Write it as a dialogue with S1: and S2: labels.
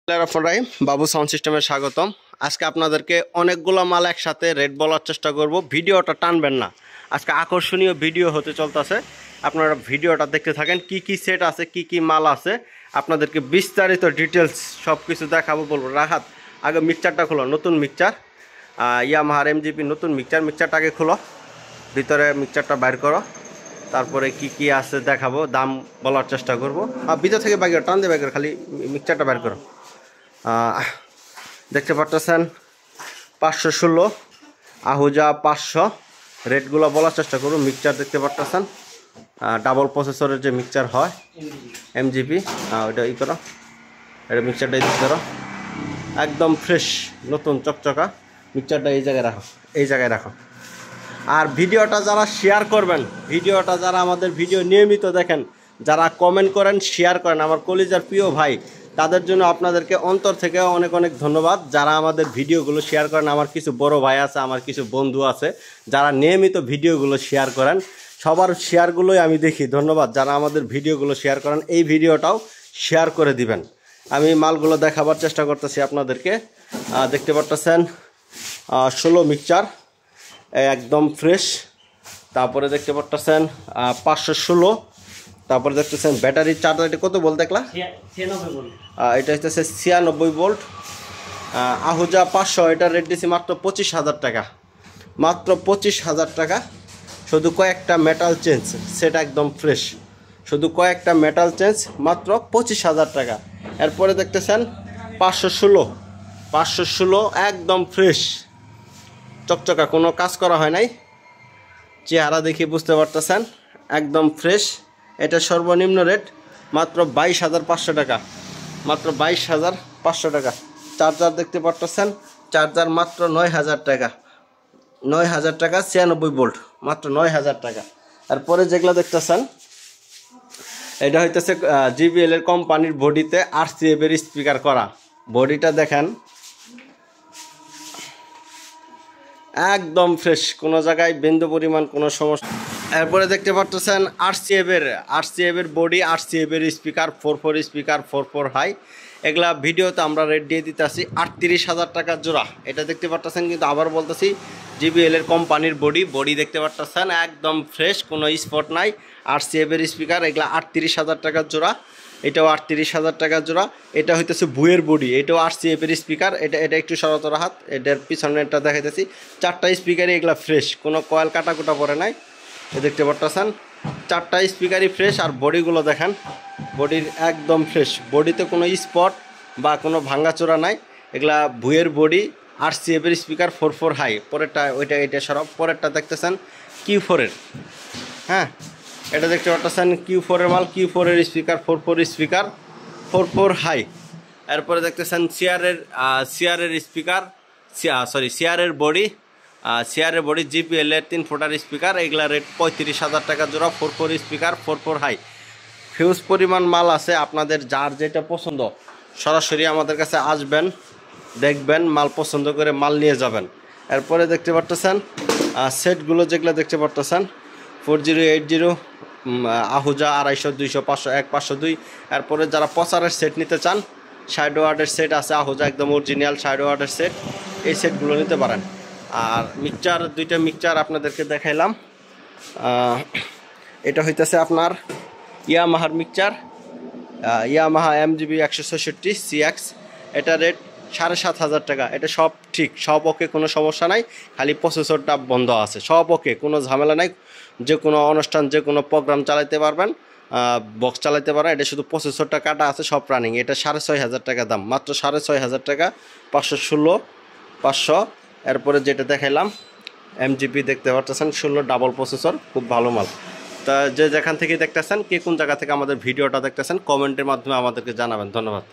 S1: রাহিম বাবু sound সিস্টেমে স্বাগতম। আজকে আপনাদেরকে অনেকগুলো মাল একসাথে রেট বলার চেষ্টা করব। ভিডিওটা টানবেন না, আজকে আকর্ষণীয় ভিডিও হতে চলতেছে। আপনারা ভিডিওটা দেখতে থাকেন, কি কি সেট আছে, কি কি মাল আছে, আপনাদেরকে বিস্তারিত ডিটেলস সব কিছু দেখাবো বলবো। রাহাত, আগে মিক্সচারটা খোলো, নতুন মিক্সচার, ইয়ামাহার এমজিপি নতুন মিক্সচারটা আগে খোলো, ভিতরে মিক্সচারটা বাইর করো, তারপরে কি কি আছে দেখাবো, দাম বলার চেষ্টা করবো। আর ভিতর থেকে বাইর টান দিয়ে বাইর করো, খালি মিক্সচারটা বাইর করো। দেখতে পাচ্ছেন 516 আহুজা 500, রেটগুলো বলার চেষ্টা করুন। মিক্সচার দেখতে পাচ্ছেন ডাবল প্রসেসরের যে মিক্সচার হয় এমজিপি, ওইটা ই করো, এটা মিক্সচারটা ইউজ করো, একদম ফ্রেশ নতুন চকচকা মিক্সচারটা এই জায়গায় রাখো, এই জায়গায় রাখো। আর ভিডিওটা যারা শেয়ার করবেন, ভিডিওটা যারা আমাদের ভিডিও নিয়মিত দেখেন, যারা কমেন্ট করেন, শেয়ার করেন, আমার কলিজার প্রিয় ভাই, তাদের জন্য আপনাদেরকে অন্তর থেকে অনেক অনেক ধন্যবাদ। যারা আমাদের ভিডিওগুলো শেয়ার করেন, আমার কিছু বড় ভাই আছে, আমার কিছু বন্ধু আছে, যারা নিয়মিত ভিডিওগুলো শেয়ার করেন, সবার শেয়ারগুলোই আমি দেখি। ধন্যবাদ যারা আমাদের ভিডিওগুলো শেয়ার করেন। এই ভিডিওটাও শেয়ার করে দিবেন। আমি মালগুলো দেখাবার চেষ্টা করতেছি আপনাদেরকে। দেখতে পাচ্ছেন 16 মিক্সচার একদম ফ্রেশ। তারপরে দেখতে পাচ্ছেন 516। তারপরে দেখতেছেন ব্যাটারি চার্জার, এটা কত বলতে দেখলা? 96 ভোল্ট। এটা হচ্ছে 96 ভোল্ট। আহুজা 500, এটা রেট দিছি মাত্র 25,000 টাকা, মাত্র 25,000 টাকা। শুধু কয়েকটা মেটাল চেঞ্জ, সেটা একদম ফ্রেশ, শুধু কয়েকটা মেটাল চেঞ্জ, মাত্র 25,000 টাকা। এরপরে দেখতেছেন 516 একদম ফ্রেশ চকচকা, কোনো কাজ করা হয় নাই, চেহারা দেখে বুঝতে পারতেছেন একদম ফ্রেশ। এটা সর্বনিম্ন রেট মাত্র 22,500 টাকা, মাত্র 22,500 টাকা। চার্জার দেখতে পারতেছেন, চার্জার মাত্র 9,000 টাকা, 9,000 টাকা, 96 ভোল্ট, মাত্র 9,000 টাকা। তারপরে যেগুলো দেখতেছেন, এটা হইতেছে জিবিএল এর কোম্পানির বডিতে RCF এর স্পিকার করা। বডিটা দেখেন একদম ফ্রেশ, কোনো জায়গায় বিন্দু পরিমাণ কোনো সমস্যা। এরপরে দেখতে পাচ্ছেন RCF এর বডি, RCF এর স্পিকার, 4 স্পিকার, 4 হাই। এগুলা ভিডিওতে আমরা রেট দিয়ে দিতেছি 38,000 টাকা জোড়া। এটা দেখতে পাচ্ছেন, কিন্তু আবার বলতেছি জিবিএল এর কোম্পানির বডি দেখতে পাচ্ছেন একদম ফ্রেশ, কোনো স্পট নাই। RCF এর স্পিকার, এগুলা 38,000 টাকা জোড়া, এটাও 38,000 টাকা জোড়া। এটা হইতেছে বুয়ের বডি, এটাও RCF এর স্পিকার। এটা একটু সরতর হাত, এটার পিছনেরটা দেখাইতেছি। 4টা স্পিকারই এগুলা ফ্রেশ, কোনো কয়েল কাটাকুটা পড়ে নাই। দেখতে পাচ্ছেন 4টা স্পিকারই ফ্রেশ। আর বডিগুলো দেখেন, বডির একদম ফ্রেশ, বডিতে কোনো স্পট বা কোনো ভাঙ্গাচোরা নাই। এগুলা বুয়ের বডি, RCF এর স্পিকার, 4 হাই। পরেরটা এটা সরব। পরেরটা দেখতেছেন Q4 এর, হ্যাঁ, এটা দেখতে পাচ্ছেন Q4 এর মাল, Q4 এর স্পিকার, 4 স্পিকার, 4 হাই। এরপরে দেখতেছেন সিআরের স্পিকার, সিআরের বডি, সিআরের বডি, জিবিএল এর 3 ফুটার স্পিকার। এগুলা রেট 35,000 টাকা জোড়া, 4 স্পিকার, 4 হাই। হিউজ পরিমাণ মাল আছে, আপনাদের যার যেটা পছন্দ সরাসরি আমাদের কাছে আসবেন, দেখবেন, মাল পছন্দ করে মাল নিয়ে যাবেন। এরপরে দেখতে পাচ্ছেন সেটগুলো যেগুলো দেখতে পাচ্ছেন 4080 আহুজা 250, 200, 500, 1, 502। এরপরে যারা প্রচারের সেট নিতে চান, 60 ওয়াটের সেট আছে আহুজা, একদম অরিজিনাল 60 ওয়াটের সেট, এই সেটগুলো নিতে পারেন। আর মিক্সচার, 2টা মিক্সচার আপনাদেরকে দেখাইলাম। এটা হইতেছে আপনার ইয়ামাহার মিক্সচার, ইয়ামাহা এমজিবি 166 CX। এটা রেট 7,500 টাকা। এটা সব ঠিক, সব ওকে, কোনো সমস্যা নাই, খালি প্রসেসরটা বন্ধ আছে। সব ওকে, কোনো ঝামেলা নাই, যে কোনো অনুষ্ঠান, যে কোনো প্রোগ্রাম চালাইতে পারবেন, বক্স চালাইতে পারেন। এটা শুধু প্রসেসরটা কাটা আছে, সব রানিং। এটা 6,500 টাকা দাম, মাত্র 6,500 টাকা, 516, এরপরে যেটা দেখাইলাম এমজিপি দেখতে পাচ্ছেন 16 ডাবল প্রসেসর, খুব ভালো মাল। তা যে যেখান থেকে দেখতেছেন, কে কোন জায়গা থেকে আমাদের ভিডিওটা দেখতেছেন, কমেন্টের মাধ্যমে আমাদেরকে জানাবেন। ধন্যবাদ।